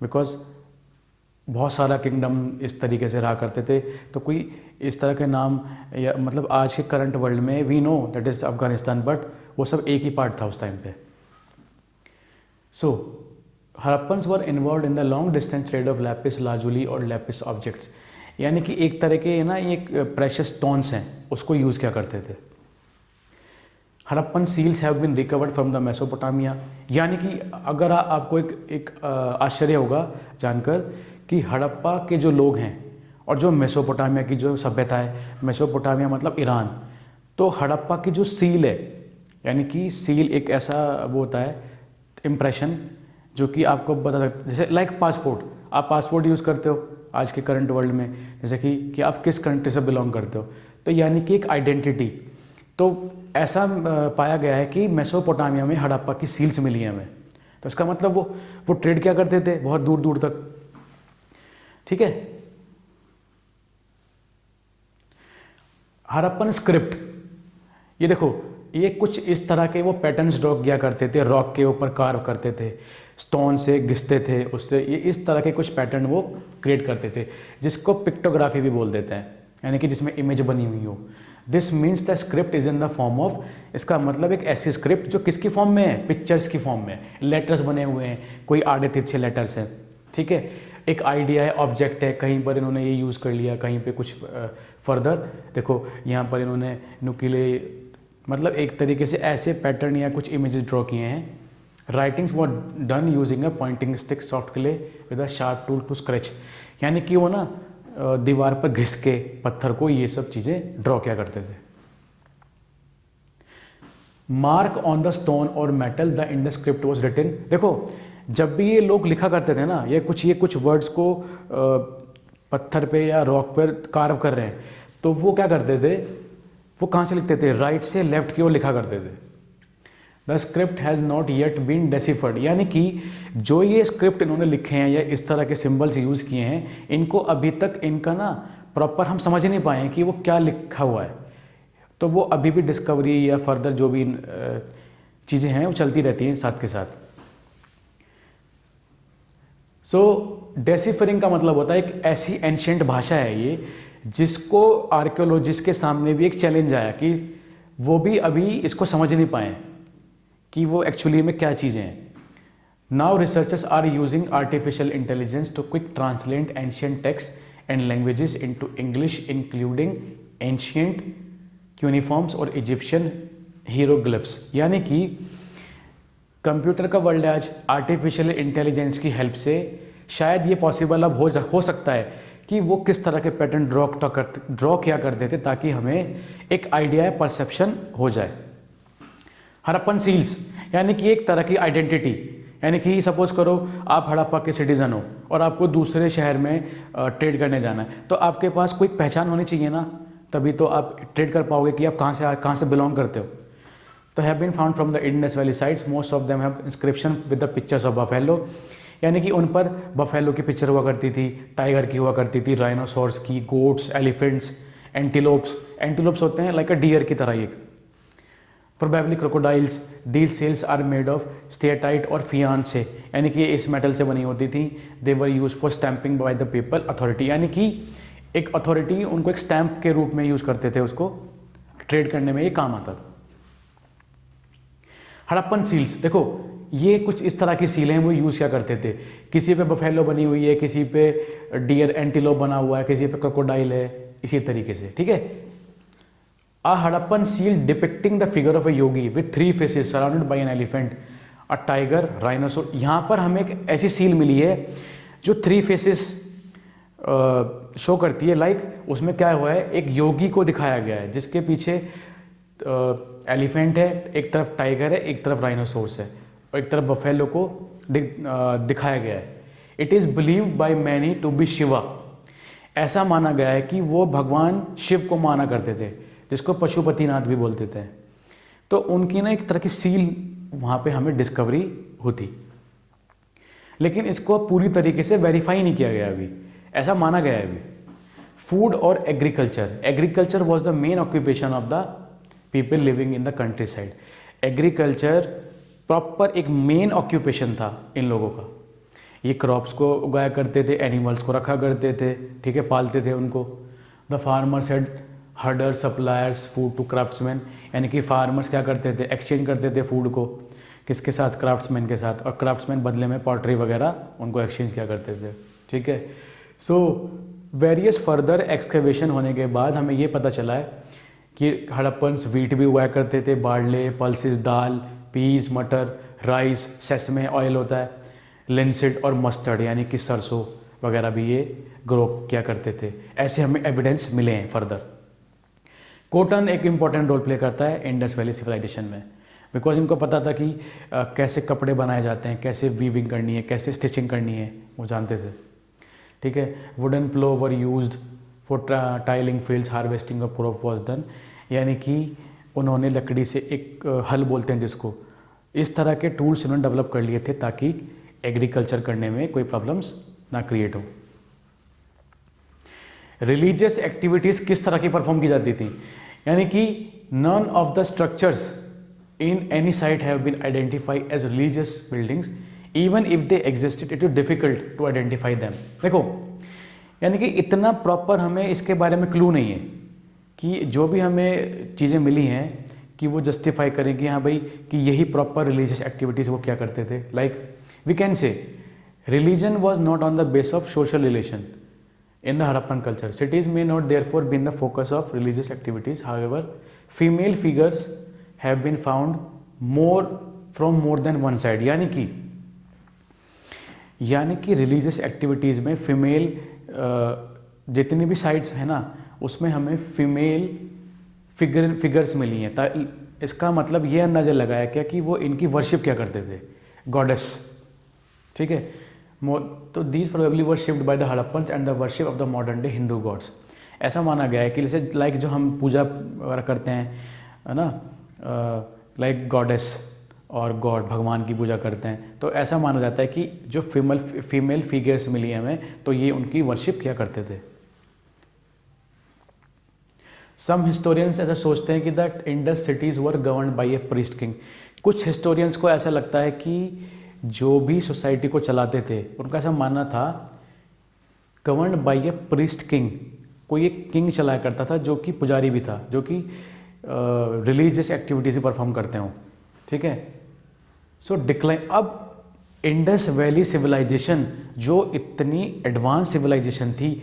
बिकॉज बहुत सारा किंगडम इस तरीके से रहा करते थे, तो कोई इस तरह के नाम, या मतलब आज के करंट वर्ल्ड में we know that is Afghanistan, but वो सब एक ही पार्ट था उस टाइम पे। So Harappans were involve in the long distance trade of lapis lazuli और लैपिस ऑब्जेक्ट्स, यानी कि एक तरह के ना एक प्रेशियस स्टोन्स हैं, उसको यूज़ किया करते थे। Harappan seals have been recovered from the Mesopotamia, यानी कि अगर आपको एक आश्चर्य होगा जानकर कि हड़प्पा के जो लोग हैं और जो मेसोपोटामिया की जो सभ्यता है, मेसोपोटामिया मतलब ईरान, तो हड़प्पा की जो सील है, यानी कि सील एक ऐसा वो होता है इम्प्रेशन जो कि आपको बता सकते, जैसे लाइक पासपोर्ट, आप पासपोर्ट यूज़ करते हो आज के करंट वर्ल्ड में, जैसे कि आप किस कंट्री से बिलोंग करते हो, तो यानी कि एक आइडेंटिटी। तो ऐसा पाया गया है कि मेसोपोटामिया में हड़प्पा की सील्स मिली हैं हमें, तो इसका मतलब वो ट्रेड क्या करते थे बहुत दूर दूर तक, ठीक है। हड़प्पन स्क्रिप्ट, ये देखो, ये कुछ इस तरह के वो पैटर्न्स ड्रॉ किया करते थे, रॉक के ऊपर कार्व करते थे, स्टोन से घिसते थे उससे, ये इस तरह के कुछ पैटर्न वो क्रिएट करते थे, जिसको पिक्टोग्राफी भी बोल देते हैं, यानी कि जिसमें इमेज बनी हुई हो। This means the script is in the form of, इसका मतलब एक ऐसी स्क्रिप्ट जो किसकी फॉर्म में है, पिक्चर्स की फॉर्म में, लेटर्स बने हुए हैं, कोई आड़े तिरछे लेटर्स हैं, ठीक है। एक आइडिया है, ऑब्जेक्ट है, कहीं पर इन्होंने ये यूज़ कर लिया, कहीं पे कुछ फर्दर देखो यहाँ पर इन्होंने नुकीले, मतलब एक तरीके से ऐसे पैटर्न या कुछ इमेजेस ड्रॉ किए हैं। Writings were done using a pointing stick, soft clay with a sharp tool to scratch, यानी कि वो ना दीवार पर घिस के पत्थर को ये सब चीज़ें ड्रॉ किया करते थे। मार्क ऑन द स्टोन और metal the Indus script was written, देखो जब भी ये लोग लिखा करते थे ना, ये कुछ वर्ड्स को पत्थर पे या रॉक पर कार्व कर रहे हैं, तो वो क्या करते थे, वो कहाँ से लिखते थे, राइट से लेफ्ट की ओर लिखा करते थे। The script has not yet been deciphered, यानी कि जो ये स्क्रिप्ट इन्होंने लिखे हैं या इस तरह के सिंबल्स यूज़ किए हैं, इनको अभी तक इनका ना प्रॉपर हम समझ नहीं पाए हैं कि वो क्या लिखा हुआ है। तो वो अभी भी डिस्कवरी या फर्दर जो भी चीज़ें हैं वो चलती रहती हैं साथ के साथ। सो डेसिफरिंग का मतलब होता है एक ऐसी एंशिएंट भाषा है ये जिसको आर्कियोलॉजिस्ट के सामने भी एक चैलेंज आया कि वो भी अभी इसको समझ नहीं पाए कि वो एक्चुअली में क्या चीज़ें हैं। Now researchers are using artificial intelligence to quick translate ancient text and languages into English including ancient cuneiforms और इजिप्शियन हीरोग्लिफ्स, यानी कि कंप्यूटर का वर्ल्ड आज आर्टिफिशियल इंटेलिजेंस की हेल्प से शायद ये पॉसिबल अब हो सकता है कि वो किस तरह के पैटर्न ड्रॉ किया करते थे ताकि हमें एक आइडिया या परसेप्शन हो जाए। हड़प्पन सील्स यानी कि एक तरह की आइडेंटिटी, यानी कि सपोज करो आप हड़प्पा के सिटीज़न हो और आपको दूसरे शहर में ट्रेड करने जाना है, तो आपके पास कोई पहचान होनी चाहिए ना, तभी तो आप ट्रेड कर पाओगे कि आप कहाँ से बिलोंग करते हो। तो have been found from the Indus valley sites, most of them have inscription with the pictures of buffalo, यानी कि उन पर बफेलो की पिक्चर हुआ करती थी, टाइगर की हुआ करती थी, राइनोसॉर्स की, गोट्स, एलिफेंट्स, एंटीलोप्स होते हैं लाइक अ डियर की तरह एक, probably crocodiles. These seals are made of steatite और फियान से, यानी कि इस मेटल से बनी होती थी। They were use for stamping by the people authority, यानी कि एक अथॉरिटी उनको एक स्टैंप के रूप में यूज करते थे, उसको ट्रेड करने में ये काम आता था। हड़प्पन सील्स देखो, ये कुछ इस तरह की सीलें वो यूज़ क्या करते थे, किसी पे बफेलो बनी हुई है, किसी पे डियर एंटीलोप बना हुआ है, किसी पे क्रोकोडाइल है, इसी तरीके से, ठीक है। A Harappan seal depicting the figure of a yogi with 3 faces surrounded by an elephant, a tiger, rhinoceros. यहाँ पर हमें एक ऐसी सील मिली है जो 3 फेसेस शो करती है, लाइक उसमें क्या हुआ है, एक योगी को दिखाया गया है जिसके पीछे एलिफेंट है, एक तरफ टाइगर है, एक तरफ राइनोसोर्स है, और एक तरफ बफेलो को दिखाया गया है। It is believed by many to be Shiva, ऐसा माना गया है कि वो भगवान शिव को माना करते थे, जिसको पशुपतिनाथ भी बोलते थे। तो उनकी ना एक तरह की सील वहाँ पे हमें डिस्कवरी होती, लेकिन इसको पूरी तरीके से वेरीफाई नहीं किया गया अभी, ऐसा माना गया है अभी। फूड और agriculture was the main occupation of the people living in the country side. Agriculture proper एक मेन ऑक्यूपेशन था इन लोगों का। ये क्रॉप्स को उगाया करते थे, एनिमल्स को रखा करते थे, ठीक है, पालते थे उनको। The farmers had herder suppliers food to craftsman, यानी कि फार्मर्स क्या करते थे, एक्सचेंज करते थे फूड को किसके साथ, क्राफ्ट्समैन के साथ, और क्राफ्ट्समैन बदले में पॉटरी वगैरह उनको एक्सचेंज किया करते थे, ठीक है। सो वेरियस फर्दर एक्सकेवेशन होने के बाद हमें ये पता चला है कि हड़प्पन्स वीट भी उगाया करते थे, बार्ले, पल्सिस, दाल, पीस, मटर, राइस, सेसमे ऑयल होता है, लिनसीड और मस्टर्ड यानी कि सरसों वगैरह भी ये ग्रो किया करते थे। ऐसे हमें एविडेंस मिले हैं फर्दर। कॉटन एक इम्पॉर्टेंट रोल प्ले करता है इंडस वैली सिविलाइजेशन में, बिकॉज इनको पता था कि कैसे कपड़े बनाए जाते हैं, कैसे वीविंग करनी है, कैसे स्टिचिंग करनी है, वो जानते थे, ठीक है। Wooden plough were used for tilling fields, harvesting of crop was done, यानी कि उन्होंने लकड़ी से एक हल बोलते हैं जिसको, इस तरह के टूल्स उन्होंने डेवलप कर लिए थे ताकि एग्रीकल्चर करने में कोई प्रॉब्लम्स ना क्रिएट हो। रिलीजियस एक्टिविटीज़ किस तरह की परफॉर्म की जाती थी, यानी कि none of the structures in any site have been identified as religious buildings, even if they existed it is difficult to identify them. देखो, यानी कि इतना प्रॉपर हमें इसके बारे में क्लू नहीं है कि जो भी हमें चीज़ें मिली हैं कि वो जस्टिफाई करें कि हाँ भाई कि यही प्रॉपर रिलीजियस एक्टिविटीज़ वो क्या करते थे। Like we can say religion was not on the base of social relation in the Harappan culture. Cities may not therefore be the focus of religious activities. However, female figures have been found from more than one side. यानी कि religious activities में female जितनी भी sites हैं ना, उसमें हमें female figures मिली हैं। इसका मतलब ये अंदाज़ा लगाया क्या कि वो इनकी वर्शिप क्या करते थे, गॉडेस, ठीक है। तो these probably were shift by the Harappans and the worship of the modern day Hindu gods. ऐसा माना गया है कि जैसे लाइक जो हम पूजा करते हैं, है ना, लाइक गॉडेस, और गॉड भगवान की पूजा करते हैं। तो ऐसा माना जाता है कि जो फीमेल फिगर्स मिली हमें तो ये उनकी वर्शिप किया करते थे। सम हिस्टोरियंस ऐसा सोचते हैं कि the Indus cities were governed bye A priest king. कुछ हिस्टोरियंस को ऐसा लगता है कि जो भी सोसाइटी को चलाते थे उनका ऐसा मानना था गवर्नड बाय ए प्रीस्ट किंग, कोई एक किंग चलाया करता था जो कि पुजारी भी था, जो कि रिलीजियस एक्टिविटीज़ परफॉर्म करते हों। ठीक है, सो डिक्लाइन। अब इंडस वैली सिविलाइजेशन जो इतनी एडवांस सिविलाइजेशन थी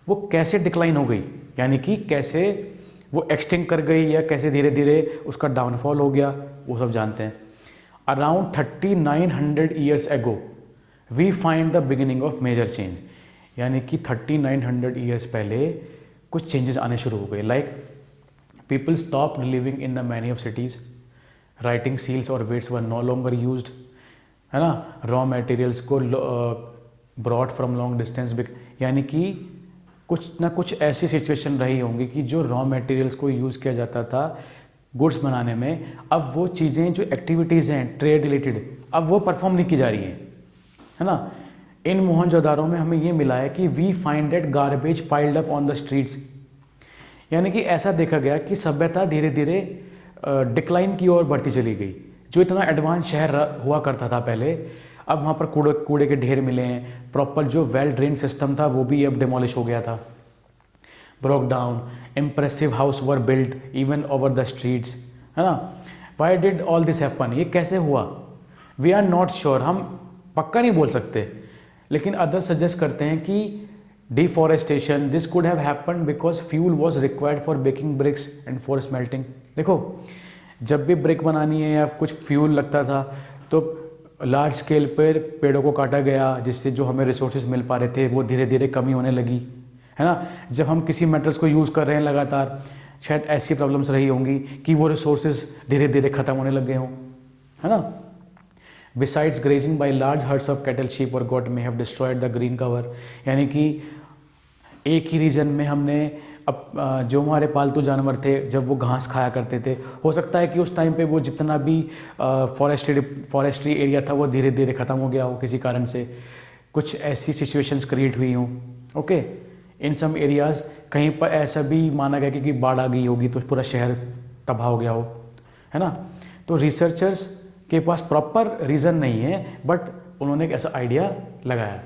वो कैसे डिक्लाइन हो गई, यानी कि कैसे वो एक्सटिंक्ट कर गई या कैसे धीरे धीरे उसका डाउनफॉल हो गया, वो सब जानते हैं। Around 3900 years ago we find the beginning of major change, यानी कि 3900 ईयर्स पहले कुछ चेंजेस आने शुरू हो गए। Like people stop living in the many of cities, writing seals और weights were no longer used, है ना। रॉ मटेरियल्स को ब्रॉड फ्रॉम लॉन्ग डिस्टेंस, यानी कि कुछ ना कुछ ऐसी सिचुएशन रही होंगी कि जो रॉ मटेरियल्स को यूज़ किया जाता था गुड्स बनाने में, अब वो चीज़ें जो एक्टिविटीज़ हैं ट्रेड रिलेटेड अब वो परफॉर्म नहीं की जा रही हैं, है ना। इन मोहनजोदारो में हमें ये मिला है कि we find that garbage piled up on the streets, यानी कि ऐसा देखा गया कि सभ्यता धीरे धीरे डिक्लाइन की ओर बढ़ती चली गई। जो इतना एडवांस शहर हुआ करता था पहले, अब वहाँ पर कूड़े के ढेर मिले हैं, प्रॉपर जो वेल ड्रेन सिस्टम था वो भी अब डिमोलिश हो गया था, broke down, impressive house were built even over the streets, है ना। Why did all this happen, ये कैसे हुआ, वी आर नॉट श्योर, हम पक्का नहीं बोल सकते, लेकिन अदर्स सजेस्ट करते हैं कि deforestation, this could have happen because fuel was required for baking bricks and for smelting. देखो जब भी ब्रिक बनानी है या कुछ फ्यूल लगता था तो लार्ज स्केल पर पेड़ों को काटा गया, जिससे जो हमें रिसोर्सेज मिल पा रहे थे वो धीरे धीरे कमी होने लगी, है ना। जब हम किसी मेटल्स को यूज़ कर रहे हैं लगातार, शायद ऐसी प्रॉब्लम्स रही होंगी कि वो रिसोर्सेज धीरे धीरे ख़त्म होने लग गए हों, है ना। Besides grazing by large hertz of cattle sheep और गोट में have destroyed the green cover, यानी कि एक ही रीजन में हमने अब जो हमारे पालतू जानवर थे जब वो घास खाया करते थे, हो सकता है कि उस टाइम पे वो जितना भी फॉरेस्ट्री एरिया था वो धीरे धीरे ख़त्म हो गया हो किसी कारण से, कुछ ऐसी सिचुएशंस क्रिएट हुई हों। ओके, इन सम एरियाज़ कहीं पर ऐसा भी माना गया कि बाढ़ आ गई होगी तो पूरा शहर तबाह हो गया हो, है ना। तो रिसर्चर्स के पास प्रॉपर रीज़न नहीं है, बट उन्होंने एक ऐसा आइडिया लगाया।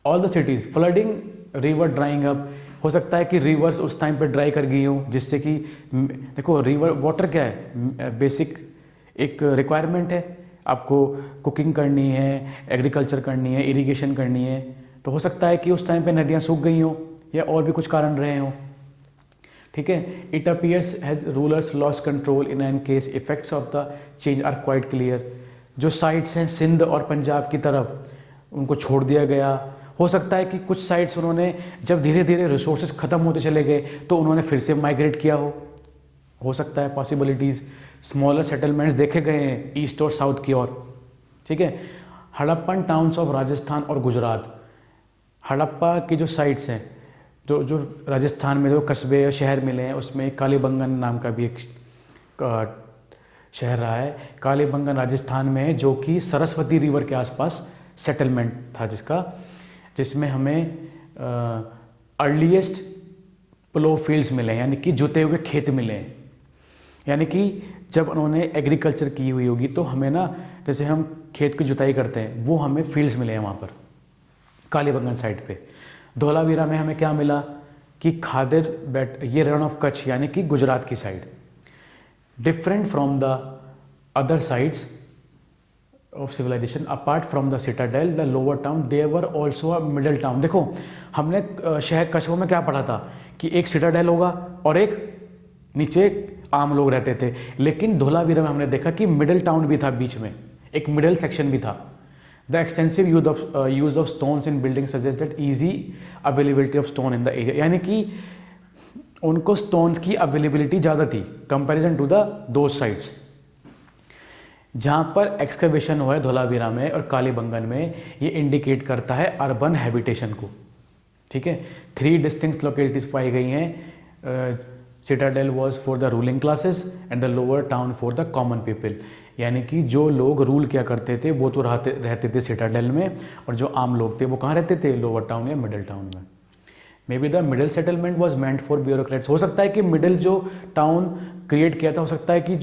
All the cities flooding, river drawing up, हो सकता है कि रिवर्स उस टाइम पे ड्राई कर गई हो, जिससे कि देखो रिवर वाटर क्या है, बेसिक एक रिक्वायरमेंट है, आपको कुकिंग करनी है, एग्रीकल्चर करनी है, इरिगेशन करनी है, तो हो सकता है कि उस टाइम पे नदियाँ सूख गई हों या और भी कुछ कारण रहे हों। ठीक है, it appears has rulers lost control in any case effects of the change are quite clear. जो साइट्स हैं सिंध और पंजाब की तरफ उनको छोड़ दिया गया, हो सकता है कि कुछ साइट्स उन्होंने जब धीरे धीरे रिसोर्सेज ख़त्म होते चले गए तो उन्होंने फिर से माइग्रेट किया हो सकता है पॉसिबिलिटीज़। स्मॉलर सेटलमेंट्स देखे गए हैं ईस्ट और साउथ की ओर। ठीक है, हड़प्पन टाउन्स ऑफ राजस्थान और गुजरात, हड़प्पा की जो साइट्स हैं जो राजस्थान में जो कस्बे और शहर मिले हैं, उसमें कालीबंगन नाम का भी एक शहर रहा है। कालीबंगन राजस्थान में है, जो कि सरस्वती रिवर के आसपास सेटलमेंट था जिसमें हमें अर्लीस्ट प्लो फील्ड्स मिले हैं, यानी कि जुते हुए खेत मिले हैं। यानी कि जब उन्होंने एग्रीकल्चर की हुई होगी तो हमें ना, जैसे हम खेत की जुताई करते हैं, वो हमें फील्ड्स मिले हैं वहाँ पर कालीबंगन साइड पे। धोलावीरा में हमें क्या मिला कि खादिर बेट, ये रण ऑफ कच्छ यानी कि गुजरात की side, different from the other sides of civilisation apart from the citadel the lower town there were also a middle town. देखो हमने शहर कस्बों में क्या पढ़ा था कि एक सिटाडेल होगा और एक नीचे आम लोग रहते थे, लेकिन धोलावीरा में हमने देखा कि मिडल टाउन भी था, बीच में एक मिडल सेक्शन भी था। The extensive use of stones in building suggest that easy availability of stone in the area, यानी कि उनको स्टोन्स की अवेलेबिलिटी ज़्यादा थी कंपेरिजन टू द दो साइड्स। जहाँ पर एक्सकवेशन हुआ है धोलावीरा में और कालीबंगन में, ये इंडिकेट करता है अर्बन हैबिटेशन को। ठीक है, 3 डिस्टिंक्ट लोकेलिटीज़ पाई गई हैं Citadel was for the ruling classes and the lower town for the common people, यानी कि जो लोग रूल किया करते थे वो तो रहते थे सिटाडेल में, और जो आम लोग थे वो कहाँ रहते थे, लोअर टाउन या मिडिल टाउन में। May be the middle settlement was meant for bureaucrats, हो सकता है कि मिडिल जो टाउन क्रिएट किया था, हो सकता है कि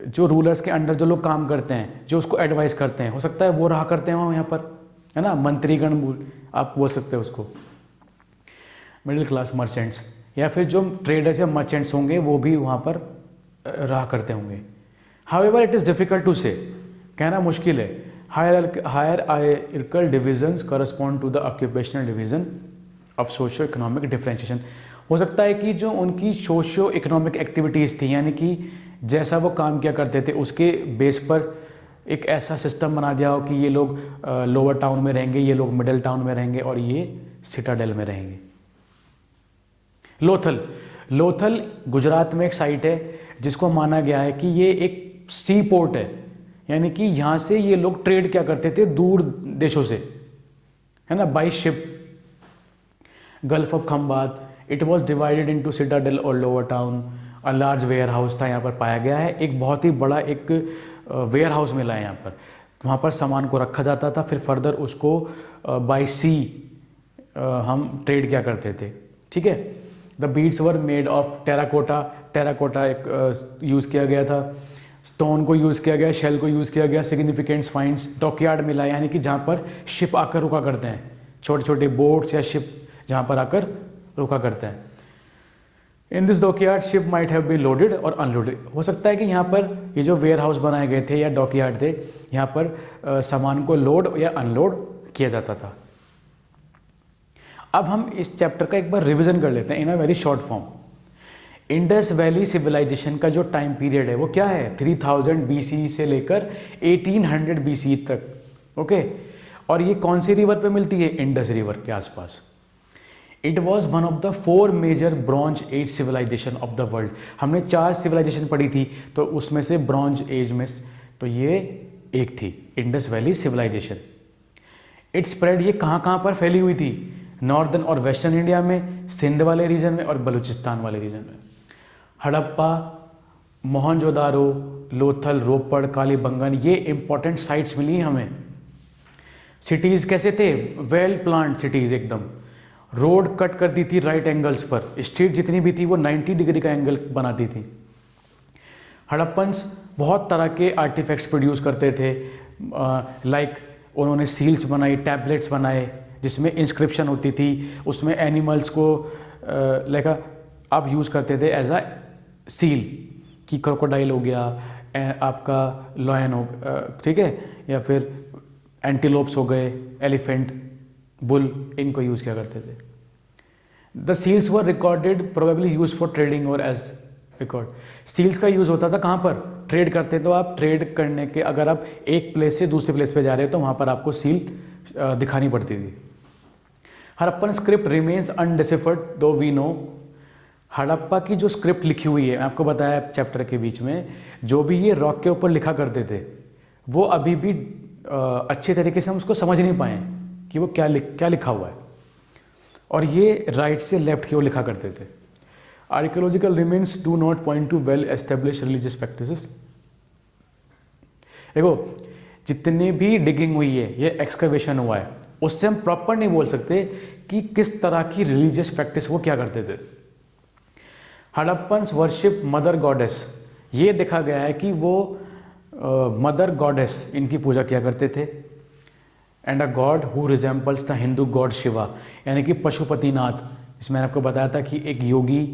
जो रूलर्स के अंडर जो लोग काम करते हैं, जो उसको एडवाइस करते हैं, हो सकता है वो रहा करते हैं यहाँ पर, है ना, मंत्रीगण आप बोल सकते हो उसको। मिडिल क्लास मर्चेंट्स, या फिर जो ट्रेडर्स या मर्चेंट्स होंगे वो भी वहाँ पर रहा करते होंगे। However it is difficult to say, कहना मुश्किल है। Hierarchical divisions correspond to the occupational division of socio economic differentiation, हो सकता है कि जो उनकी सोशियो इकोनॉमिक एक्टिविटीज़ थी, यानी कि जैसा वो काम किया करते थे उसके बेस पर एक ऐसा सिस्टम बना दिया हो कि ये लोग लोअर टाउन में रहेंगे, ये लोग मिडिल टाउन में रहेंगे और ये सिटाडेल में रहेंगे। लोथल गुजरात में एक साइट है जिसको माना गया है कि ये एक सी पोर्ट है, यानी कि यहाँ से ये लोग ट्रेड क्या करते थे दूर देशों से, है ना, by ship. Gulf of Khambhat, it was divided into citadel और lower town. A large warehouse था यहाँ पर पाया गया है, एक बहुत ही बड़ा एक वेयर हाउस मिला है यहाँ पर, वहाँ पर सामान को रखा जाता था, फिर फर्दर उसको बाई सी हम ट्रेड क्या करते थे, ठीक है। The beads were made of terracotta, terracotta एक यूज़ किया गया था, स्टोन को यूज़ किया गया, शेल को यूज़ किया गया। सिग्निफिकेंट फाइंड्स, डॉकयार्ड मिला, यानी कि जहाँ पर शिप आकर रुका करते हैं, छोटे छोटे बोट्स या शिप जहाँ पर आकर रुका करते हैं। In this dockyard ship might have been loaded और अनलोडेड, हो सकता है कि यहाँ पर ये जो वेयर हाउस बनाए गए थे या डॉकयार्ड थे, यहाँ पर सामान को लोड या अनलोड किया जाता था। अब हम इस चैप्टर का एक बार रिवीजन कर लेते हैं in a very short form. Indus valley civilisation का जो टाइम पीरियड है वो क्या है, 3000 BC से लेकर 1800 BC तक, ओके। और ये कौन सी रिवर पे मिलती है, इंडस रिवर के आसपास। It was one of the 4 major bronze age civilisation of the world. हमने 4 सिविलाइजेशन पढ़ी थी, तो उसमें से ब्रॉन्ज एज में तो ये एक थी, Indus valley civilisation. It spread, ये कहाँ पर फैली हुई थी, नॉर्दर्न और वेस्टर्न इंडिया में, सिंध वाले रीजन में और बलूचिस्तान वाले रीजन में। हड़प्पा, मोहनजोदारो, लोथल, रोपड़, कालीबंगन, ये इंपॉर्टेंट साइट्स मिली हमें। सिटीज़ कैसे थे, वेल प्लान्ड सिटीज़ एकदम, रोड कट करती थी राइट एंगल्स पर, स्ट्रीट जितनी भी थी वो 90 डिग्री का एंगल बनाती थी। हड़प्पन्स बहुत तरह के आर्टिफैक्ट्स प्रोड्यूस करते थे, लाइक उन्होंने सील्स बनाई, टैबलेट्स बनाए जिसमें इंस्क्रिप्शन होती थी, उसमें एनिमल्स को लाइक आप यूज़ करते थे एज अ सील, कि क्रोकोडाइल हो गया, आपका लॉयन हो, ठीक है, या फिर एंटीलोप्स हो गए, एलिफेंट, बुल, इनको यूज़ किया करते थे। The seals were recorded probably use for trading और एज रिकॉर्ड। सील्स का यूज़ होता था कहाँ पर, ट्रेड करते, तो आप ट्रेड करने के, अगर आप एक प्लेस से दूसरे प्लेस पे जा रहे हो तो वहाँ पर आपको सील दिखानी पड़ती थी। हड़प्पन स्क्रिप्ट रिमेन्स अनडिसिफर्ड दो वी नो। हड़प्पा की जो स्क्रिप्ट लिखी हुई है, मैं आपको बताया चैप्टर के बीच में, जो भी ये रॉक के ऊपर लिखा करते थे वो अभी भी अच्छे तरीके से हम उसको समझ नहीं पाए कि वो क्या लिखा हुआ है, और ये राइट से लेफ्ट की ओर लिखा करते थे। Archaeological remains do not point two well establish religious practices. देखो जितनी भी डिगिंग हुई है, ये एक्सकवेशन हुआ है, उससे हम प्रॉपर नहीं बोल सकते कि किस तरह की रिलीजियस प्रैक्टिस वो क्या करते थे। हड़प्पन्स वर्शिप मदर गॉडेस, ये देखा गया है कि वो मदर गॉडेस इनकी पूजा किया करते थे। And a God who resembles the Hindu God Shiva, यानी कि पशुपतिनाथ, इसमें मैंने आपको बताया था कि एक योगी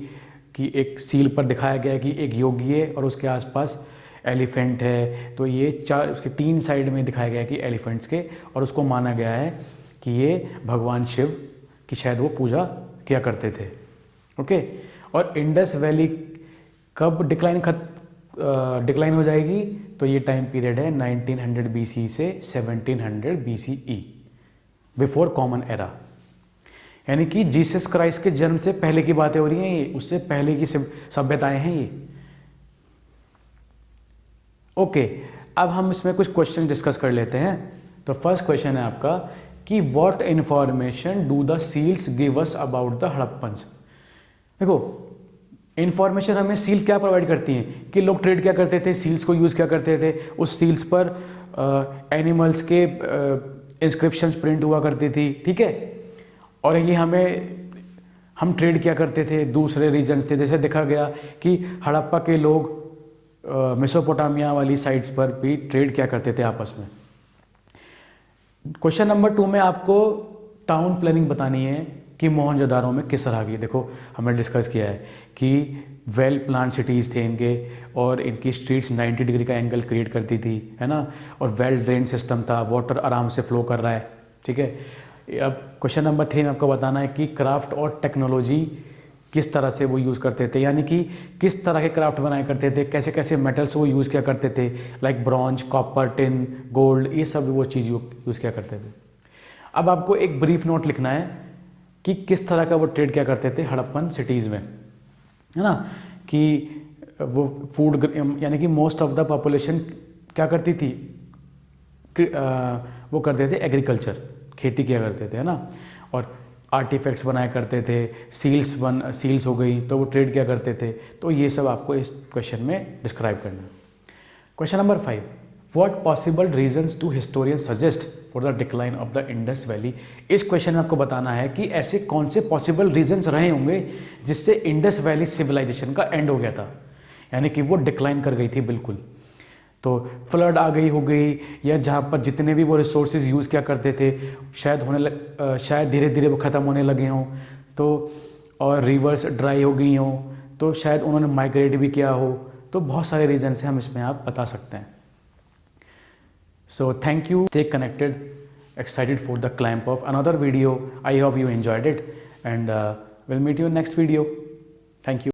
की एक सील पर दिखाया गया है कि एक योगी है और उसके आसपास एलिफेंट है, तो ये चार, उसके 3 साइड में दिखाया गया है कि एलिफेंट्स के, और उसको माना गया है कि ये भगवान शिव की शायद वो पूजा किया करते थे, ओके। और इंडस वैली कब डिक्लाइन हो जाएगी, तो ये टाइम पीरियड है 1900 BC से 1700 BCE, बिफोर कॉमन एरा, यानी कि जीसस क्राइस्ट के जन्म से पहले की बातें हो रही हैं, ये उससे पहले की सभ्यताएं हैं ये, ओके। अब हम इसमें कुछ क्वेश्चन डिस्कस कर लेते हैं। तो फर्स्ट क्वेश्चन है आपका कि what information do the seals give us about the Harappans. देखो इंफॉर्मेशन हमें सील क्या प्रोवाइड करती हैं कि लोग ट्रेड क्या करते थे, सील्स को यूज़ क्या करते थे, उस सील्स पर एनिमल्स के इंस्क्रिप्शंस प्रिंट हुआ करती थी, ठीक है। और ये हम ट्रेड क्या करते थे, दूसरे रीजन्स थे, जैसे देखा गया कि हड़प्पा के लोग मेसोपोटामिया वाली साइट्स पर भी ट्रेड क्या करते थे आपस में। क्वेश्चन नंबर 2 में आपको टाउन प्लानिंग बतानी है कि मोहनजोदारो में किस तरह की, देखो हमने डिस्कस किया है कि वेल प्लान सिटीज़ थे इनके, और इनकी स्ट्रीट्स 90 डिग्री का एंगल क्रिएट करती थी, है ना, और वेल ड्रेन सिस्टम था, वाटर आराम से फ्लो कर रहा है, ठीक है। अब क्वेश्चन नंबर 3 में आपको बताना है कि क्राफ्ट और टेक्नोलॉजी किस तरह से वो यूज़ करते थे, यानी कि किस तरह के क्राफ्ट बनाया करते थे, कैसे कैसे मेटल्स वो यूज़ किया करते थे, like bronze, copper, tin, gold, ये सब वो चीज़ यूज़ किया करते थे। अब आपको एक ब्रीफ नोट लिखना है कि किस तरह का वो ट्रेड क्या करते थे हड़प्पन सिटीज़ में, है ना, कि वो फूड, यानी कि मोस्ट ऑफ द पॉपुलेशन क्या करती थी, वो करते थे एग्रीकल्चर, खेती किया करते थे, है ना, और आर्टिफैक्ट्स बनाया करते थे, सील्स हो गई तो वो ट्रेड क्या करते थे। तो ये सब आपको इस क्वेश्चन में डिस्क्राइब करना है। Question number 5, what possible reasons do historian suggest for the decline of the Indus valley. इस क्वेश्चन में आपको बताना है कि ऐसे कौन से पॉसिबल रीजंस रहे होंगे जिससे इंडस वैली सिविलाइजेशन का एंड हो गया था, यानी कि वो डिक्लाइन कर गई थी बिल्कुल। तो फ्लड आ गई हो गई, या जहाँ पर जितने भी वो रिसोर्सेज यूज़ किया करते थे शायद धीरे धीरे वो ख़त्म होने लगे हों, तो और रिवर्स ड्राई हो गई हों, तो शायद उन्होंने माइग्रेट भी किया हो। तो बहुत सारे रीजन्स हैं, हम इसमें आप बता सकते हैं। So thank you, stay connected, excited for the clamp of another video. I hope you enjoyed it, and we'll meet you in next video. Thank you.